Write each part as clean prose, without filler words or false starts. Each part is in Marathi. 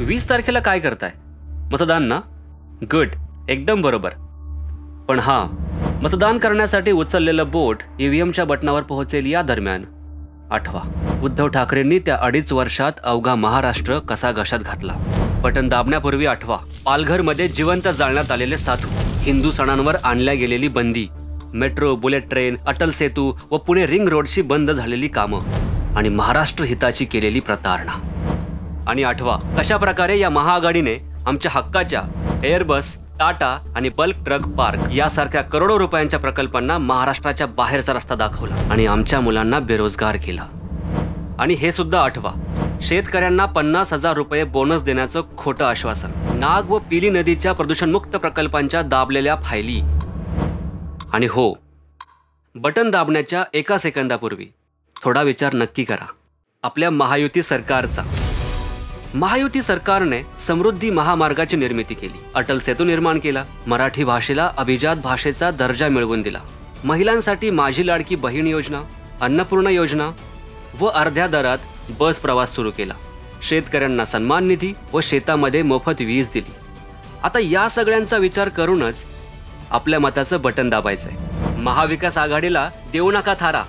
20 तारखेला काय करताय? मतदान ना? गुड, एकदम बरोबर. पण हां, मतदान करण्यासाठी उचललेलं बोट ईव्हीएमच्या बटनावर पोहोचेल या दरम्यान आठवा, उद्धव ठाकरेंनी त्या 2.5 वर्षात अवघा महाराष्ट्र कसा घशात घातला. बटन दाबण्यापूर्वी आठवा, पालघरमध्ये जिवंत जाळण्यात आलेले साधू, हिंदू सणांवर आणल्या गेलेली बंदी, metro, bullet train, Atal Setu व पुणे रिंग रोडची बंद झालेली कामं आणि महाराष्ट्र हिताची केलेली प्रतारणा. आणि आठवा, कशा प्रकारे या महाआघाडीने आमच्या हक्काच्या एअरबस, टाटा आणि बल्क ट्रक पार्क यासारख्या करोडो रुपयांच्या प्रकल्पांना महाराष्ट्राच्या बाहेरचा रस्ता दाखवला आणि आमच्या मुलांना बेरोजगार केला. आणि हे सुद्धा आठवा, शेतकऱ्यांना 50,000 रुपये बोनस देण्याचं खोटं आश्वासन, नाग व पिली नदीच्या प्रदूषणमुक्त प्रकल्पांच्या दाबलेल्या फायली. आणि हो, बटन दाबण्याच्या 1 सेकंदापूर्वी थोडा विचार नक्की करा आपल्या महायुती सरकारचा. महायुती सरकारने समृद्धी महामार्गाची निर्मिती केली, अटल सेतू निर्माण केला, मराठी भाषेला अभिजात भाषेचा दर्जा मिळवून दिला, महिलांसाठी माझी लाडकी बहीण योजना, अन्नपूर्णा योजना व अर्ध्या दरात बस प्रवास सुरू केला, शेतकऱ्यांना सन्मान निधी व शेतामध्ये मोफत वीज दिली. आता या सगळ्यांचा विचार करूनच आपल्या मताचं बटन दाबायचंय. महाविकास आघाडीला देऊ नका थारा,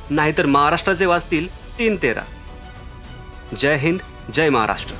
नाहीतर महाराष्ट्राचे वाजतील 3-13. जय हिंद, जय महाराष्ट्र.